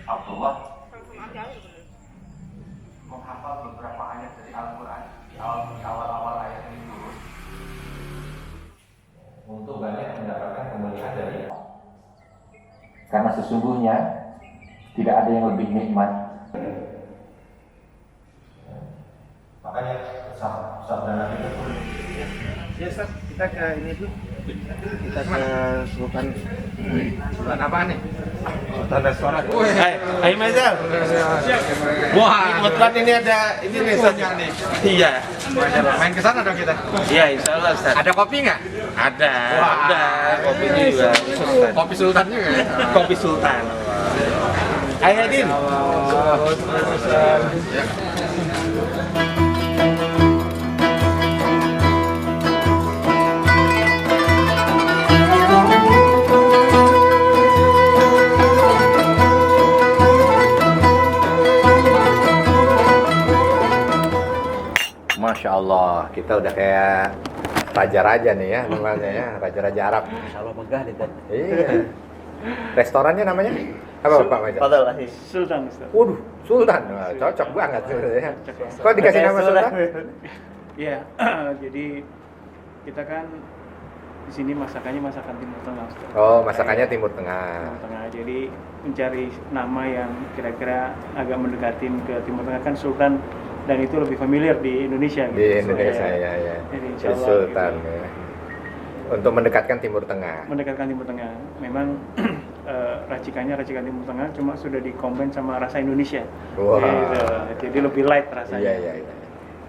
Abdullah menghafal beberapa ayat dari Al-Quran di awal-awal ayat ini turun untuk banyak mendapatkan kemuliaan dari Allah. Karena sesungguhnya tidak ada yang lebih nikmat. Makanya sabda Nabi itu Ya Ustaz, kita ke ini dulu. Kita ke Sultan. Sultan apa nih? Sultan restoran. Hai Mazal. Wah, kebetulan ini ada ini nih Ustaz. Iya. Main ke sana dong kita. Iya, insyaallah Ustaz. Ada kopi nggak? Ada. Wah. Ada kopi juga. Kopi Sultan juga. Kopi Sultan. Hai Adin. Masya Allah, kita udah kayak raja-raja nih ya, namanya ya, raja-raja Arab. Insya Allah megah nih Tad. Iya. Restorannya namanya apa Pak Majid? Fadal Aziz. Sultan Ustaz. Waduh, Sultan. Wah, cocok banget ya. Kok dikasih nama Sultan? Iya, jadi kita kan di sini masakannya masakan Timur Tengah. Ustaz. Oh, masakannya Timur Tengah. Timur Tengah. Jadi mencari nama yang kira-kira agak mendekatin ke Timur Tengah kan Sultan dan itu lebih familiar di Indonesia. Di Indonesia ya. Jadi Jadi insya Allah Sultan gitu. ya. Untuk mendekatkan Timur Tengah. Mendekatkan Timur Tengah. Memang racikannya racikan Timur Tengah, cuma sudah dikombin sama rasa Indonesia. Wah. Gitu. Jadi lebih light rasanya. Iya.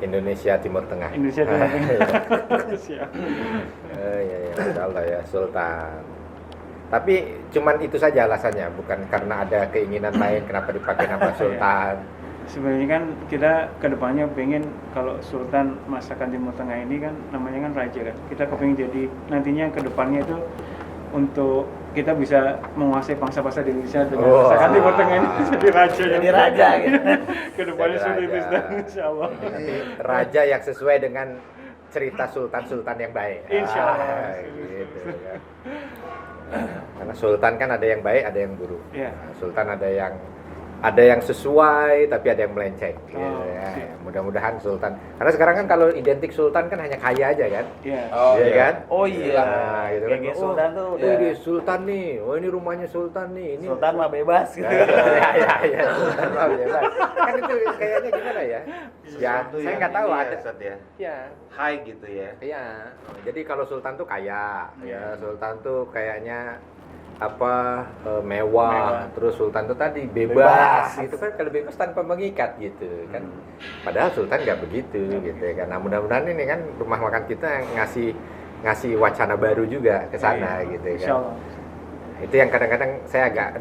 Indonesia Timur Tengah. Indonesia Timur Tengah. Siap. Iya, Masya Allah ya, Sultan. Tapi cuman itu saja alasannya, bukan karena ada keinginan lain kenapa dipakai nama Sultan. Sebenarnya kan kita kedepannya pengen kalau Sultan masakan Timur Tengah ini kan namanya kan raja kan. Kita kepengen jadi nantinya kedepannya itu untuk kita bisa menguasai bangsa-bangsa di Indonesia dengan masakan Timur Tengah ini jadi raja. Jadi raja gitu. Kedepannya Jadi seperti itu, raja. Ustaz, insya Allah. Jadi raja yang sesuai dengan cerita sultan-sultan yang baik. Insya Allah. Gitu kan. Karena sultan kan ada yang baik, ada yang buruk. Iya. Nah, sultan ada yang sesuai tapi ada yang melenceng. Gitu, Oh, ya. siap. Mudah-mudahan sultan. Karena sekarang kan kalau identik sultan kan hanya kaya aja kan. Iya. Iya kan? Oh iya. Nah, gitu kan. Kayak Sultan tuh Oh, udah. ini sultan nih. Oh, ini rumahnya sultan nih. Ini Sultan mah bebas gitu. ya, sultan mah bebas. Kan itu kayaknya gimana ya? Ya, saya nggak tahu ada. ya. Ya, Hai gitu ya. iya. Jadi kalau sultan tuh kaya, ya sultan tuh kayaknya apa mewah. Terus sultan tuh tadi bebas. Itu kan kalau bebas tanpa mengikat gitu kan. Padahal sultan nggak begitu gitu kan. Nah, mudah-mudahan ini kan rumah makan kita ngasih wacana baru juga ke sana gitu kan. Insya Allah. Itu yang kadang-kadang saya agak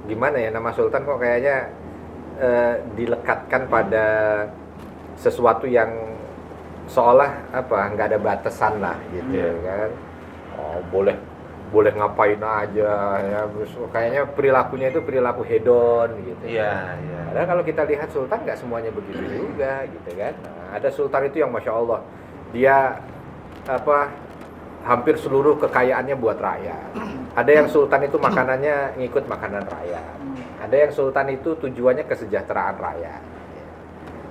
gimana ya, nama sultan kok kayaknya dilekatkan pada sesuatu yang seolah apa nggak ada batasan lah gitu kan. Oh, boleh ngapain aja ya, terus kayaknya perilakunya itu perilaku hedon gitu. Iya. Padahal kalau kita lihat sultan nggak semuanya begitu juga gitu kan. Nah, ada sultan itu yang masya Allah dia apa hampir seluruh kekayaannya buat rakyat. Ada yang sultan itu makanannya ngikut makanan rakyat. Ada yang sultan itu tujuannya kesejahteraan rakyat.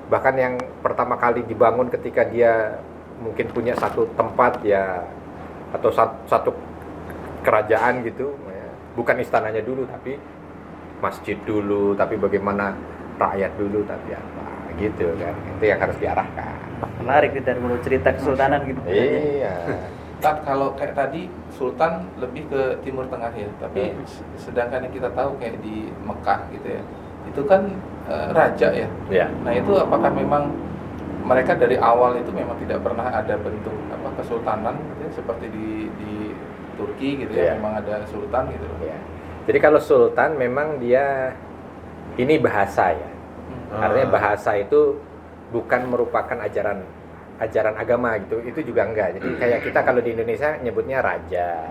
Bahkan yang pertama kali dibangun ketika dia mungkin punya satu tempat ya atau satu kerajaan gitu ya. Bukan istananya dulu tapi masjid dulu, tapi bagaimana rakyat dulu, tapi apa gitu kan. Itu yang harus diarahkan. Menarik nih dari menurut cerita kesultanan gitu. Iya. Tat, kalau kayak tadi Sultan lebih ke Timur Tengah ya, tapi sedangkan yang kita tahu kayak di Mekah gitu ya, itu kan raja ya. Iya. Nah itu apakah memang mereka dari awal itu memang tidak pernah ada bentuk apa kesultanan gitu ya, seperti di Turki gitu Iya. ya, memang ada sultan gitu. Ya. Jadi kalau sultan memang dia ini bahasa ya. Artinya bahasa itu bukan merupakan ajaran agama gitu. Itu juga enggak. Jadi kayak kita kalau di Indonesia nyebutnya raja,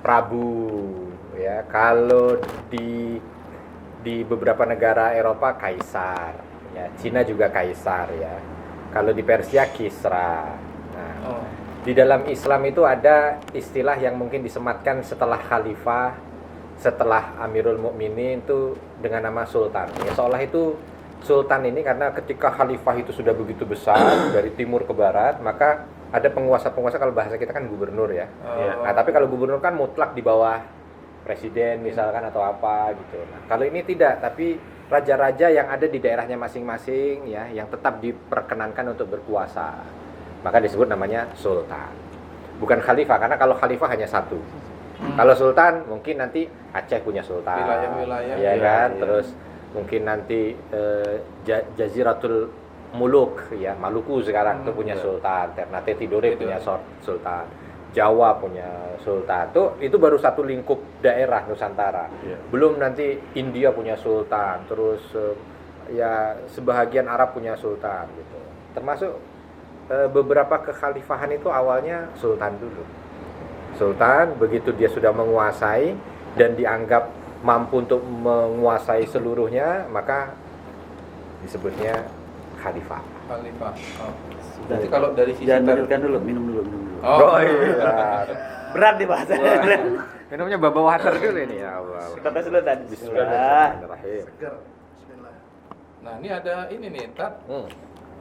prabu ya. Kalau di beberapa negara Eropa kaisar ya. Cina juga kaisar ya. Kalau di Persia Kisra. Nah, di dalam Islam itu ada istilah yang mungkin disematkan setelah khalifah setelah Amirul Mukminin itu dengan nama Sultan. Ya, seolah itu Sultan ini karena ketika khalifah itu sudah begitu besar dari timur ke barat, maka ada penguasa-penguasa, kalau bahasa kita kan gubernur ya. Nah, tapi kalau gubernur kan mutlak di bawah presiden misalkan atau apa gitu. Nah, kalau ini tidak, tapi raja-raja yang ada di daerahnya masing-masing ya, yang tetap diperkenankan untuk berkuasa. Maka disebut namanya sultan. Bukan khalifah, karena kalau khalifah hanya satu. Kalau sultan mungkin nanti Aceh punya sultan. Wilayah-wilayah. Ya kan? Terus mungkin nanti Jaziratul Muluk ya, Maluku sekarang tuh punya sultan, Ternate Tidore punya sultan, Jawa punya sultan. Tuh itu baru satu lingkup daerah Nusantara. Belum nanti India punya sultan, terus ya sebahagian Arab punya sultan gitu. Termasuk beberapa kekhalifahan itu awalnya sultan dulu. Sultan begitu dia sudah menguasai dan dianggap mampu untuk menguasai seluruhnya, maka disebutnya khalifah. Khalifah. Oh. Jadi kalau dari sisi Jangan lanjutkan dulu, minum dulu. Oh, iya. Berat nih bahasanya. Minumnya baba water dulu ini ya Allah. Kita tes dulu tadi. Bismillahirrahmanirrahim. nah ini ada ini nih, Tat.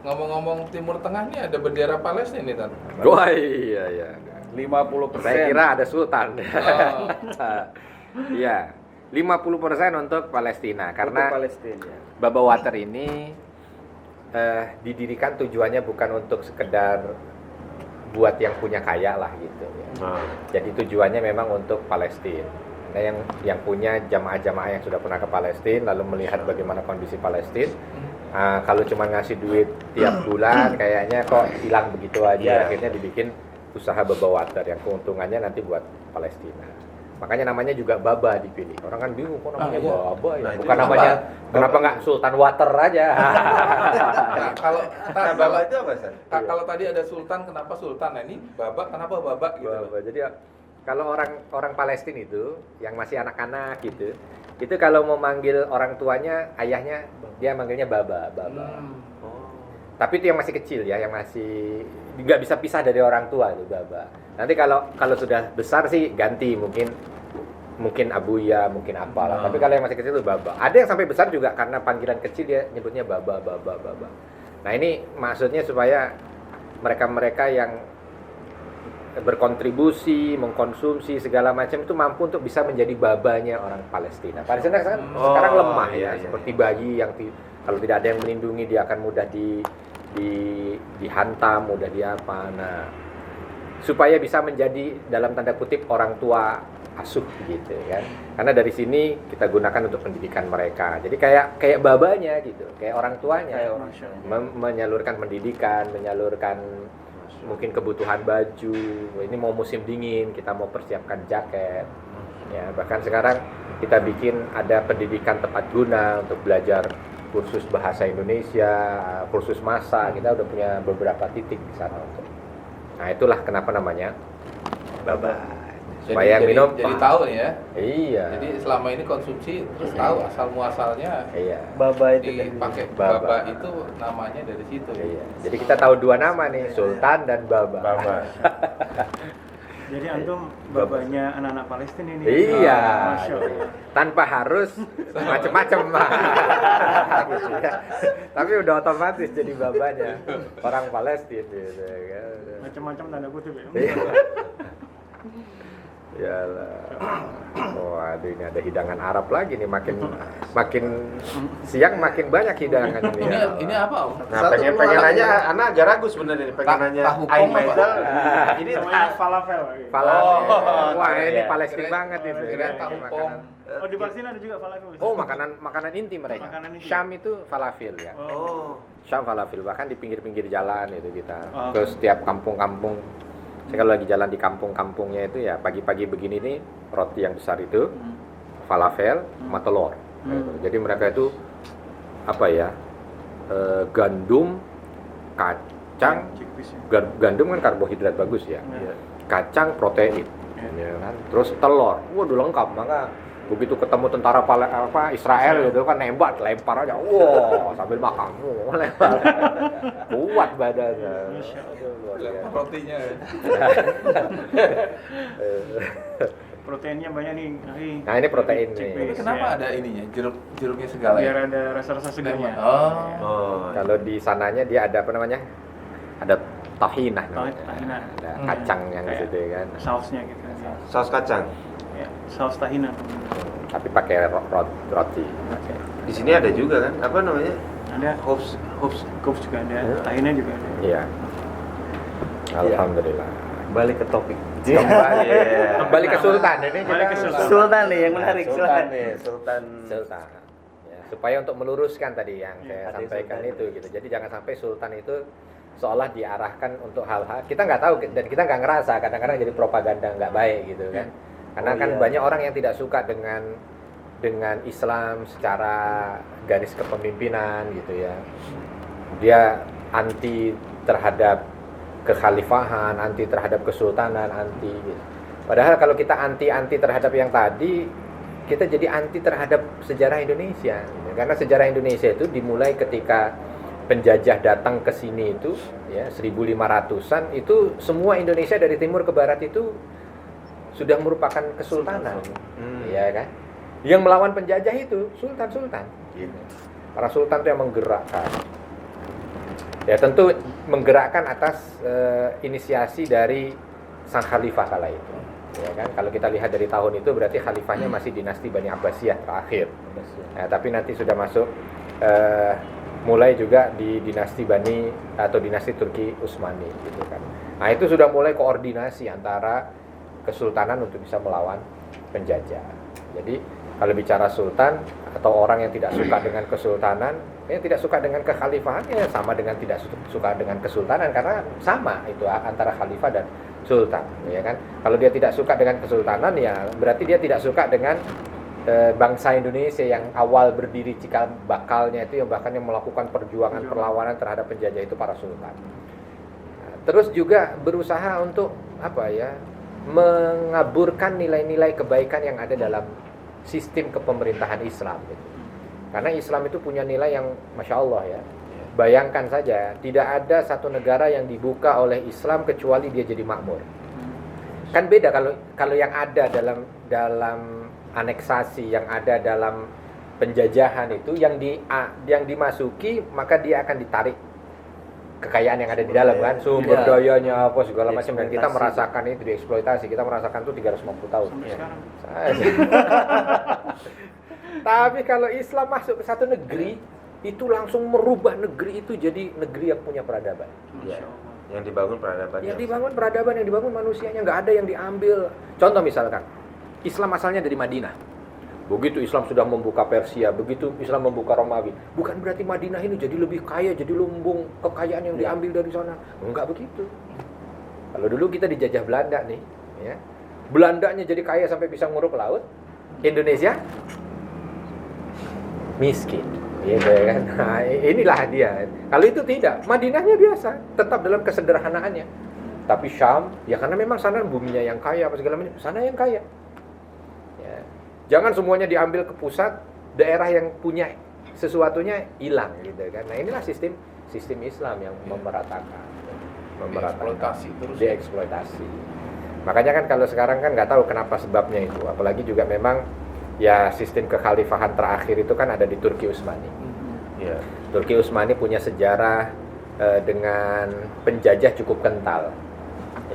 Ngomong-ngomong Timur Tengah nih ada bendera Palestina nih, Tat. Wah iya iya. 50%. Saya kira ada sultan. Oh. Iya. 50% untuk Palestina karena Untuk Palestina. Baba Water ini didirikan tujuannya bukan untuk sekedar buat yang punya kaya lah gitu ya. Jadi tujuannya memang untuk Palestina. Nah, yang punya jamaah-jamaah yang sudah pernah ke Palestina lalu melihat bagaimana kondisi Palestina, kalau cuma ngasih duit tiap bulan kayaknya kok hilang begitu aja. Akhirnya dibikin usaha Baba Water yang keuntungannya nanti buat Palestina. Makanya namanya juga Baba dipilih. Orang kan bingung kok namanya Baba ya. Bukan namanya kenapa nggak Sultan Water aja. Nah, kalau Baba itu apa, San? kalau tadi ada Sultan, kenapa Sultan? Nah, ini Baba, kenapa Baba gitu loh. Baba. Jadi kalau orang Palestina itu yang masih anak-anak gitu, itu kalau mau manggil orang tuanya, ayahnya dia manggilnya Baba. Tapi itu yang masih kecil ya, yang masih nggak bisa pisah dari orang tua itu Baba. Nanti kalau sudah besar sih ganti mungkin Abuya, mungkin apalah. Tapi kalau yang masih kecil itu Baba. Ada yang sampai besar juga karena panggilan kecil dia nyebutnya Baba. Nah ini maksudnya supaya mereka yang berkontribusi, mengkonsumsi segala macam itu mampu untuk bisa menjadi babanya orang Palestina. Palestina sekarang lemah ya, seperti bayi yang kalau tidak ada yang melindungi dia akan mudah dihantam, mudah diapa. Nah, supaya bisa menjadi dalam tanda kutip orang tua asuh gitu kan. Karena dari sini kita gunakan untuk pendidikan mereka. Jadi kayak babanya gitu, kayak orang tuanya. Menyalurkan pendidikan, menyalurkan mungkin kebutuhan baju. Ini mau musim dingin, kita mau persiapkan jaket. Ya, bahkan sekarang kita bikin ada pendidikan tepat guna untuk belajar kursus bahasa Indonesia, kursus masak. Kita udah punya beberapa titik di sana untuk. Nah, itulah kenapa namanya Baba. Supaya yang minum jadi tahu nih ya. Iya. Jadi selama ini konsumsi terus tahu asal muasalnya. Iya. Baba itu Dipakai Baba. Baba itu namanya dari situ. Iya. Jadi kita tahu dua nama nih, Sultan dan Baba. Jadi antum babanya anak-anak Palestina ini. Iya. Masya Allah. Tanpa harus macam-macam. Gitu ya. Tapi udah otomatis jadi babanya orang Palestina gitu kan. Macam-macam tanda kutip ya. Iya. Yalah. Waduh, ini ada hidangan Arab lagi nih, makin siang makin banyak hidangan ini. Ini apa, Om? Nah, pengen aja, anak agak ragu sebenarnya nih, pengen nanya tahu Ain pom apa? Faisal. Ini namanya falafel. Falafel. Wah, ini iya. Palestina banget itu. Kira kan. tahu pom. Oh, di Palestina ada juga falafel. Oh, makanan inti mereka. Makanan inti. Syam itu falafel ya. Oh. Syam falafel, bahkan di pinggir-pinggir jalan itu kita. Oh. Ke setiap kampung-kampung. Saya kalau lagi jalan di kampung-kampungnya itu ya pagi-pagi begini nih, roti yang besar itu falafel sama telur. Gitu. Jadi mereka itu apa ya? Gandum, kacang, gandum kan karbohidrat bagus ya. Kacang protein. Ya kan? Terus telur. Waduh lengkap, maka begitu ketemu tentara Israel gitu kan nembak, lempar aja. Wow, sambil makan. Lempar. Kuat badannya. Rotinya. proteinnya banyak nih. Nah, ini protein nih. Tapi Chickpeas, kenapa ya. ada ininya, jeruknya segala Biar ya? ada rasa-rasa segarnya. Oh. Oh. Kalau di sananya dia ada apa namanya? Ada tahinah namanya. Tahinah. Ada kacang yang di Kayak situ kan. Sausnya gitu. Saus kacang. Ya, saus tahina. Tapi pakai roti. Di sini ada juga kan? Apa namanya? Ada Hops. kups juga ada, tahina juga ada. Iya. Alhamdulillah. Balik ke topik. Kembali, Iya. kembali ke Sultan ini Balik ke Sultan. Sultan nih yang menarik. Sultan Sultan. nih, Sultan. Ya, supaya untuk meluruskan tadi yang saya ada sampaikan Sultan. itu gitu. Jadi jangan sampai Sultan itu seolah diarahkan untuk hal-hal kita nggak tahu dan kita nggak ngerasa, kadang-kadang jadi propaganda nggak baik gitu kan. Karena Oh, kan iya. banyak orang yang tidak suka dengan Islam secara garis kepemimpinan gitu ya. Dia anti terhadap kekhalifahan, anti terhadap kesultanan, anti gitu. Padahal kalau kita anti terhadap yang tadi, kita jadi anti terhadap sejarah Indonesia gitu. Karena sejarah Indonesia itu dimulai ketika penjajah datang ke sini itu ya 1500-an, itu semua Indonesia dari timur ke barat itu sudah merupakan kesultanan. Ya kan? Yang melawan penjajah itu sultan-sultan gitu. Para sultan itu yang menggerakkan. Ya tentu menggerakkan atas inisiasi dari sang khalifah kala itu. Ya kan, kalau kita lihat dari tahun itu berarti khalifahnya masih dinasti Bani Abbasiyah terakhir. Ya, tapi nanti sudah masuk mulai juga di dinasti Bani atau dinasti Turki Utsmani gitu kan. Nah, itu sudah mulai koordinasi antara kesultanan untuk bisa melawan penjajah. Jadi kalau bicara sultan atau orang yang tidak suka dengan kesultanan, tidak suka dengan kekhalifahan, ya sama dengan tidak suka dengan kesultanan, karena sama itu antara khalifah dan sultan, ya kan? Kalau dia tidak suka dengan kesultanan, ya berarti dia tidak suka dengan bangsa Indonesia yang awal berdiri cikal bakalnya itu, yang bahkan yang melakukan perjuangan perlawanan terhadap penjajah itu para sultan. Nah, terus juga berusaha untuk apa ya? Mengaburkan nilai-nilai kebaikan yang ada dalam sistem kepemerintahan Islam gitu. Karena Islam itu punya nilai yang Masya Allah ya. Bayangkan saja, tidak ada satu negara yang dibuka oleh Islam kecuali dia jadi makmur. Kan beda kalau yang ada dalam aneksasi, yang ada dalam penjajahan itu, yang dimasuki maka dia akan ditarik kekayaan yang ada di dalam kan, sumber dayanya apa segala macam, dan kita merasakan itu dieksploitasi, kita merasakan itu 350 tahun. Sampai sekarang. Tapi kalau Islam masuk ke satu negeri, itu langsung merubah negeri itu jadi negeri yang punya peradaban. Iya. Yang dibangun peradabannya. Yang dibangun peradaban, yang dibangun manusianya, nggak ada yang diambil. Contoh misalkan, Islam asalnya dari Madinah. Begitu Islam sudah membuka Persia, begitu Islam membuka Romawi, bukan berarti Madinah ini jadi lebih kaya, jadi lumbung kekayaan yang diambil dari sana. Enggak begitu. Kalau dulu kita dijajah Belanda nih, ya. Belandanya jadi kaya sampai bisa nguruk laut. Indonesia miskin. Gitu kan. Nah, inilah dia. Kalau itu tidak, Madinahnya biasa, tetap dalam kesederhanaannya. Tapi Syam, ya karena memang sana buminya yang kaya, apa segala macam, sana yang kaya. Ya. Jangan semuanya diambil ke pusat, daerah yang punya sesuatunya hilang gitu kan. Nah, inilah sistem Islam yang memeratakan. Dieksploitasi terus. Dieksploitasi. Makanya kan kalau sekarang kan nggak tahu kenapa sebabnya itu. Apalagi juga memang ya sistem kekhalifahan terakhir itu kan ada di Turki Utsmani. Iya. Turki Utsmani punya sejarah dengan penjajah cukup kental.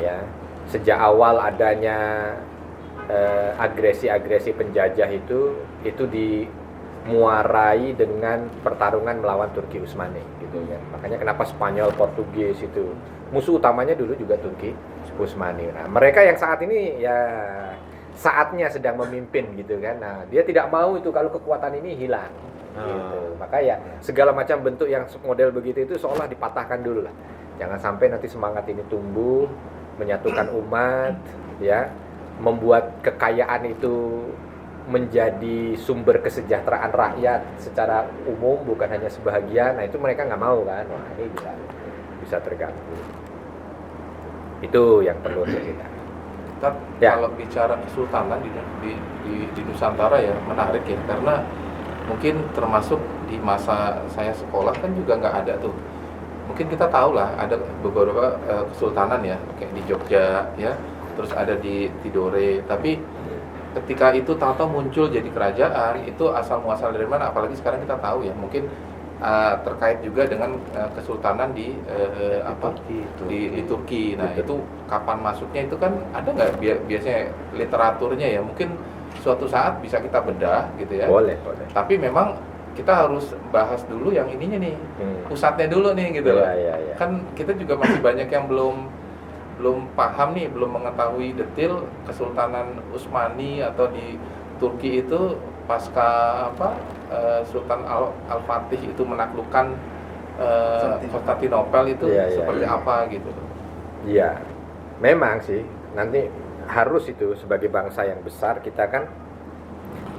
Ya, sejak awal adanya agresi-agresi penjajah itu dimuarai dengan pertarungan melawan Turki Utsmani gitu ya. Makanya kenapa Spanyol, Portugis itu musuh utamanya dulu juga Turki Utsmani. Nah, mereka yang saat ini ya saatnya sedang memimpin gitu kan. Nah, dia tidak mau itu kalau kekuatan ini hilang. Gitu. Maka ya segala macam bentuk yang model begitu itu seolah dipatahkan dulu lah. Jangan sampai nanti semangat ini tumbuh, menyatukan umat, ya, membuat kekayaan itu menjadi sumber kesejahteraan rakyat secara umum, bukan hanya sebahagian. Nah, itu mereka nggak mau kan. Wah, ini bisa terganggu. Itu yang perlu kita. Ya. Kalau bicara kesultanan di Nusantara ya menarik ya, karena mungkin termasuk di masa saya sekolah kan juga nggak ada tuh. Mungkin kita tahu lah ada beberapa kesultanan ya, kayak di Jogja ya, terus ada di Tidore. Tapi ketika itu tahu-tahu muncul jadi kerajaan, itu asal muasal dari mana? Apalagi sekarang kita tahu ya, mungkin terkait juga dengan kesultanan di di Turki. Nah, itu kapan masuknya itu kan ada nggak biasanya literaturnya ya? Mungkin suatu saat bisa kita bedah gitu ya. Boleh. Tapi memang kita harus bahas dulu yang ininya nih, pusatnya dulu nih gitu loh. Iya. Kan kita juga masih banyak yang belum paham nih, belum mengetahui detail Kesultanan Utsmani atau di Turki itu pasca Sultan Al-Fatih itu menaklukkan Konstantinopel itu seperti apa gitu. Iya, memang sih nanti harus itu sebagai bangsa yang besar, kita kan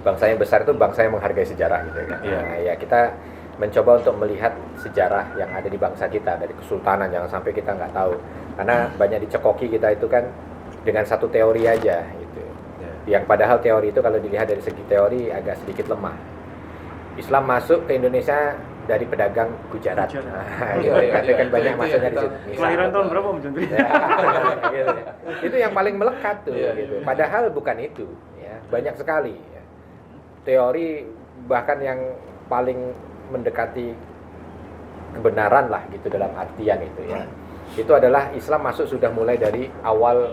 bangsa yang besar itu bangsa yang menghargai sejarah gitu kan. Nah, ya kita mencoba untuk melihat sejarah yang ada di bangsa kita dari kesultanan, jangan sampai kita nggak tahu, karena banyak dicekoki kita itu kan dengan satu teori aja gitu. Yang padahal teori itu kalau dilihat dari segi teori agak sedikit lemah. Islam masuk ke Indonesia dari pedagang Gujarat. Kan banyak masuknya di situ. Kelahiran tahun berapa Om Jundri? Gitu. Itu yang paling melekat tuh gitu. Padahal bukan itu ya. Banyak sekali ya. Teori bahkan yang paling mendekati kebenaran lah gitu dalam artian itu ya. Itu adalah Islam masuk sudah mulai dari awal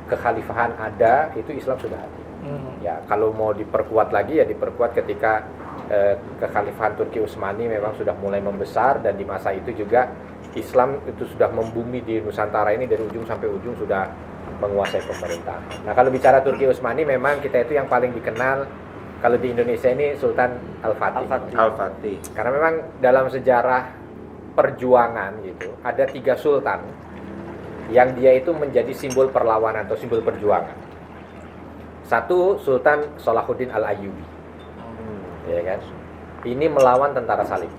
kekhalifahan ada, itu Islam sudah ada. Ya, kalau mau diperkuat lagi ya diperkuat ketika kekhalifahan Turki Utsmani memang sudah mulai membesar, dan di masa itu juga Islam itu sudah membumi di Nusantara ini dari ujung sampai ujung sudah menguasai pemerintah. Nah, kalau bicara Turki Utsmani memang kita itu yang paling dikenal kalau di Indonesia ini Sultan Al-Fatih. Karena memang dalam sejarah perjuangan gitu ada 3 sultan yang dia itu menjadi simbol perlawanan atau simbol perjuangan. Satu, Sultan Salahuddin Al-Ayyubi, ya kan? Ini melawan tentara Salib,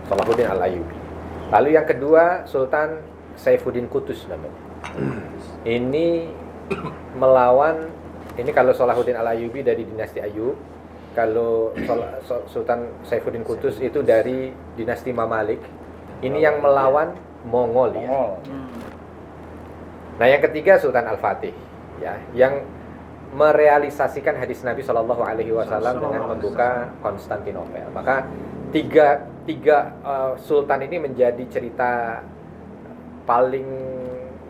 Salahuddin Al-Ayyubi. Lalu yang kedua, Sultan Saifuddin Qutuz namanya. Ini melawan, ini kalau Salahuddin Al-Ayyubi dari dinasti Ayyub, kalau Sultan Saifuddin Qutuz itu dari dinasti Mamalik. Ini yang melawan Mongolia. Nah, yang ketiga Sultan Al-Fatih, ya, yang merealisasikan hadis Nabi Shallallahu Alaihi Wasallam dengan membuka Konstantinopel. Maka tiga sultan ini menjadi cerita paling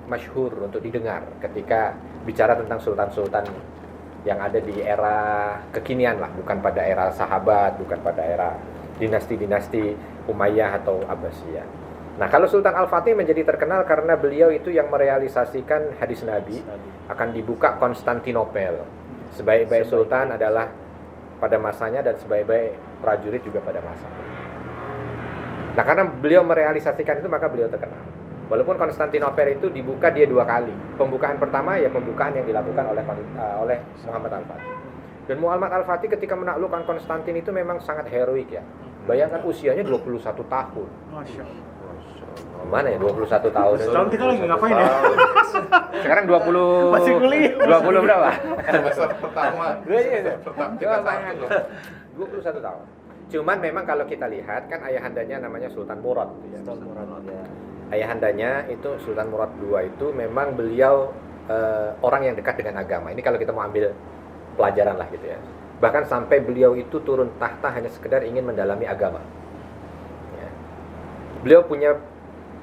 masyhur untuk didengar ketika bicara tentang sultan-sultan yang ada di era kekinian lah, bukan pada era sahabat, bukan pada era dinasti-dinasti Umayyah atau Abbasiyah. Nah, kalau Sultan Al-Fatih menjadi terkenal karena beliau itu yang merealisasikan hadis Nabi akan dibuka Konstantinopel. Sebaik-baik sultan adalah pada masanya dan sebaik-baik prajurit juga pada masanya. Nah, karena beliau merealisasikan itu maka beliau terkenal. Walaupun Konstantinopel itu dibuka dia 2 kali. Pembukaan pertama ya pembukaan yang dilakukan oleh Muhammad Al-Fatih. Dan Muhammad Al-Fatih ketika menaklukkan Konstantin itu memang sangat heroik ya. Bayangkan usianya 21 tahun. Masya Allah. Mana ya 21 tahun? Tahun kita lagi ngapain ya? Sekarang 20. Masih kuliah. 20 berapa? Semester pertama. Coba bayangkan 21 tahun. Cuman memang kalau kita lihat kan ayahandanya namanya Sultan Murad gitu ya. Ayahandanya itu Sultan Murad II itu memang beliau orang yang dekat dengan agama. Ini kalau kita mau ambil pelajaran lah gitu ya. Bahkan sampai beliau itu turun tahta hanya sekedar ingin mendalami agama. Ya. Beliau punya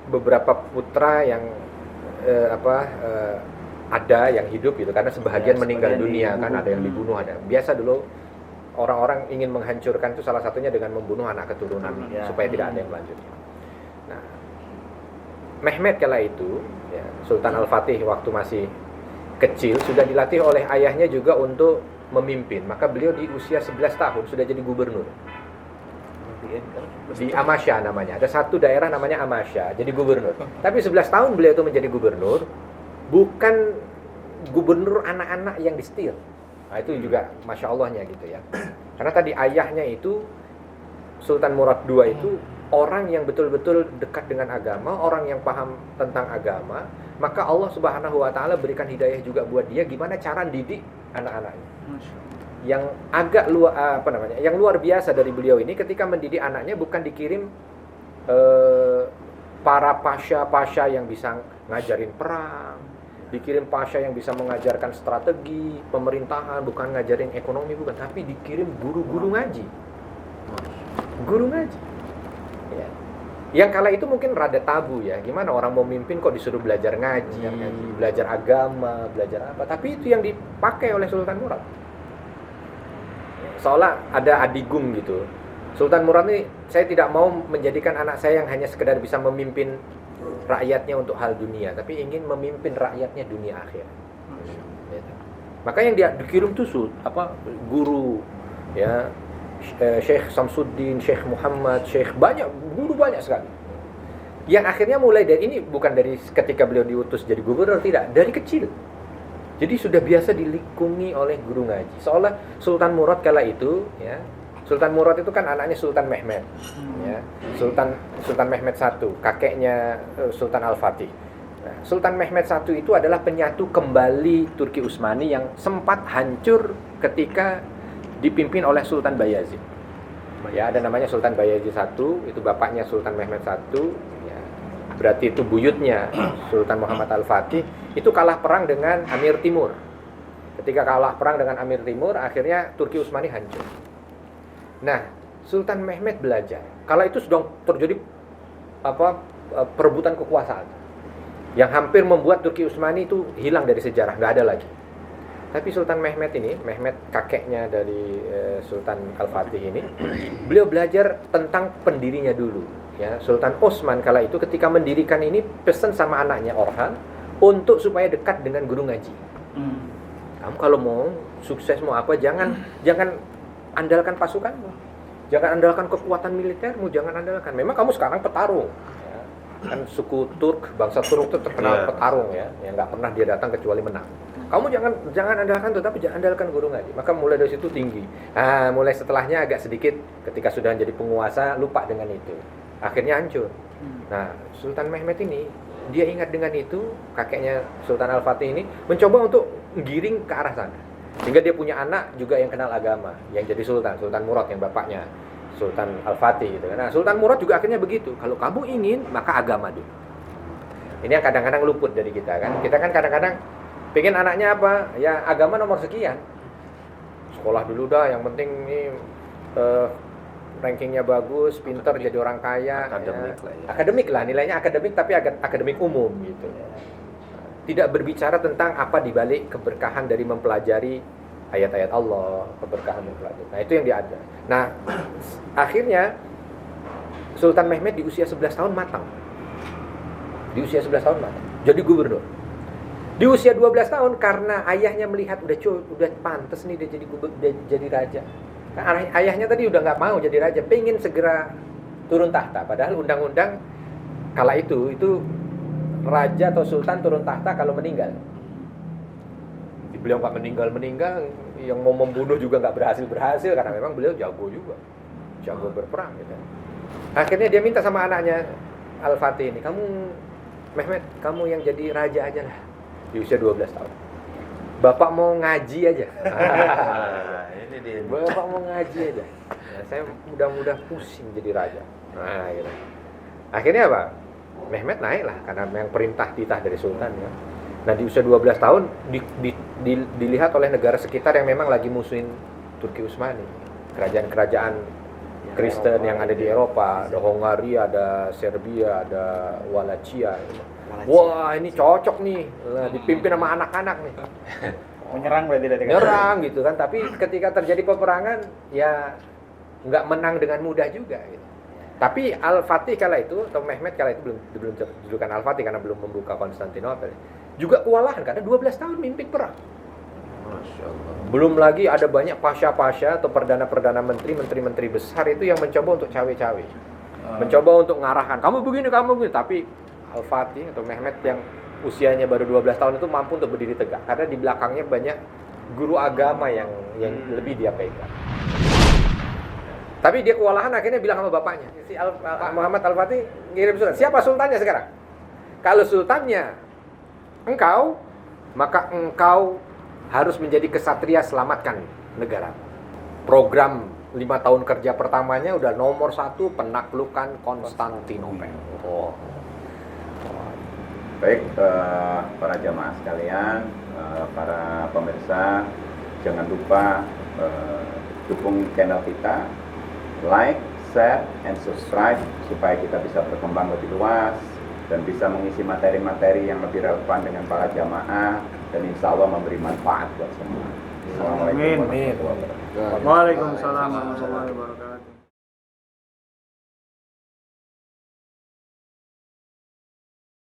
beberapa putra yang ada yang hidup gitu, karena sebahagian meninggal dunia kan, ada yang dibunuh, ada. Biasa dulu orang-orang ingin menghancurkan itu salah satunya dengan membunuh anak keturunan supaya tidak ada yang melanjutkan. Nah, Mehmed kala itu ya, Sultan Al-Fatih waktu masih kecil sudah dilatih oleh ayahnya juga untuk memimpin. Maka beliau di usia 11 tahun sudah jadi gubernur di Amasya namanya. Ada satu daerah namanya Amasya, jadi gubernur. Tapi 11 tahun beliau itu menjadi gubernur, bukan gubernur anak-anak yang disetir. Nah, itu juga Masya Allahnya gitu ya. Karena tadi ayahnya itu Sultan Murad II itu orang yang betul-betul dekat dengan agama, orang yang paham tentang agama. Maka Allah Subhanahu wa Ta'ala berikan hidayah juga buat dia gimana cara didik anak-anaknya. Yang agak yang luar biasa dari beliau ini ketika mendidik anaknya bukan dikirim para pasha yang bisa ngajarin perang, dikirim pasha yang bisa mengajarkan strategi pemerintahan, bukan ngajarin ekonomi, bukan, tapi dikirim guru-guru ngaji. Guru ngaji. Ya. Yang kala itu mungkin rada tabu ya. Gimana orang mau mimpin kok disuruh belajar ngaji, belajar agama, belajar apa. Tapi itu yang dipakai oleh Sultan Murad. Seolah ada adigung gitu. Sultan Murad ini, saya tidak mau menjadikan anak saya yang hanya sekedar bisa memimpin rakyatnya untuk hal dunia, tapi ingin memimpin rakyatnya dunia akhir. Maka yang dia dikirim tuh guru ya, Syekh Samsuddin, Syekh Muhammad, Syekh banyak, guru banyak sekali. Yang akhirnya mulai dari ini bukan dari ketika beliau diutus jadi gubernur, tidak, dari kecil. Jadi sudah biasa dilikungi oleh guru ngaji. Seolah Sultan Murad kala itu ya, Sultan Murad itu kan anaknya Sultan Mehmed, ya. Sultan Mehmed I, kakeknya Sultan Al-Fatih. Nah, Sultan Mehmed I itu adalah penyatu kembali Turki Utsmani yang sempat hancur ketika dipimpin oleh Sultan Bayazid. Ya, ada namanya Sultan Bayazid I, itu bapaknya Sultan Mehmed I, ya. Berarti itu buyutnya Sultan Muhammad Al-Fatih, itu kalah perang dengan Amir Timur. Ketika kalah perang dengan Amir Timur, akhirnya Turki Utsmani hancur. Nah, Sultan Mehmed belajar. Kala itu sedang terjadi perebutan kekuasaan yang hampir membuat Turki Utsmani itu hilang dari sejarah, nggak ada lagi. Tapi Sultan Mehmed ini, Mehmed kakeknya dari Sultan Al-Fatih ini, beliau belajar tentang pendirinya dulu. Ya, Sultan Osman kala itu ketika mendirikan ini pesan sama anaknya Orhan untuk supaya dekat dengan guru ngaji. Kamu kalau mau sukses mau apa, jangan andalkan pasukanmu, jangan andalkan kekuatan militermu, jangan andalkan. Memang kamu sekarang petarung, ya. Kan suku Turk, bangsa Turk itu terkenal petarung ya, yang nggak pernah dia datang kecuali menang. Kamu jangan andalkan itu, tapi jangan andalkan guru ngaji. Maka mulai dari situ tinggi. Nah, mulai setelahnya agak sedikit ketika sudah menjadi penguasa lupa dengan itu, akhirnya hancur. Nah, Sultan Mehmed ini dia ingat dengan itu, kakeknya Sultan Al-Fatih ini mencoba untuk menggiring ke arah sana. Sehingga dia punya anak juga yang kenal agama, yang jadi sultan, Sultan Murad yang bapaknya Sultan Al-Fatih gitu. Nah, Sultan Murad juga akhirnya begitu. Kalau kamu ingin, maka agama dulu. Ini yang kadang-kadang luput dari kita kan. Kita kan kadang-kadang pengen anaknya apa? Ya agama nomor sekian. Sekolah dulu dah, yang penting ini rankingnya bagus, pinter, jadi orang kaya. Akademik ya. lah ya. Akademik lah, nilainya akademik tapi akademik umum gitu. Tidak berbicara tentang apa dibalik keberkahan dari mempelajari ayat-ayat Allah, keberkahan mempelajari. Nah, itu yang dia ada. Nah, akhirnya Sultan Mehmed di usia 11 tahun matang. Di usia 11 tahun matang. Jadi gubernur. Di usia 12 tahun karena ayahnya melihat udah pantas nih dia jadi raja. Kan ayahnya tadi udah nggak mau jadi raja, pengen segera turun tahta. Padahal undang-undang kala itu raja atau sultan turun tahta kalau meninggal. Beliau nggak meninggal, yang mau membunuh juga nggak berhasil karena memang beliau jago juga, jago berperang gitu. Akhirnya dia minta sama anaknya Al-Fatih ini, Mehmed, kamu yang jadi raja aja lah di usia 12 tahun. Bapak mau ngaji aja. Ini dia. Bapak mau ngaji aja. Nah, saya mudah-mudah pusing jadi raja. Nah, gitu. Akhirnya apa? Mehmed naik lah karena yang perintah titah dari sultan ya. Nah, di usia 12 tahun dilihat oleh negara sekitar yang memang lagi musuhin Turki Utsmani. Kerajaan-kerajaan Kristen yang ada di Eropa, ada Hongaria, ada Serbia, ada Wallachia. Wah, ini cocok nih, dipimpin sama anak-anak nih. Menyerang berarti dari Nyerang gitu kan, tapi ketika terjadi peperangan ya nggak menang dengan mudah juga gitu. Tapi Al-Fatih kala itu, atau Mehmed kala itu belum julukan Al-Fatih karena belum membuka Konstantinopel, juga kewalahan karena 12 tahun mimpin perang. Masya Allah. Belum lagi ada banyak pasha-pasha atau perdana-perdana menteri besar itu yang mencoba untuk cawe-cawe. Mencoba untuk ngarahkan, kamu begini, tapi Al-Fatih atau Mehmed yang usianya baru 12 tahun itu mampu untuk berdiri tegak karena di belakangnya banyak guru agama yang lebih dia pegang. Tapi dia kewalahan akhirnya bilang sama bapaknya, si Muhammad Al-Fatih ngirim surat. Siapa sultannya sekarang? Kalau sultannya engkau, maka engkau harus menjadi kesatria selamatkan negara. Program 5 tahun kerja pertamanya udah nomor 1 penaklukan Konstantinopel. Baik, para jamaah sekalian, para pemirsa, jangan lupa dukung channel kita, like, share, and subscribe supaya kita bisa berkembang lebih luas dan bisa mengisi materi-materi yang lebih relevan dengan para jamaah dan insya Allah memberi manfaat buat semua. Assalamualaikum warahmatullahi wabarakatuh. Waalaikumsalam warahmatullahi wabarakatuh.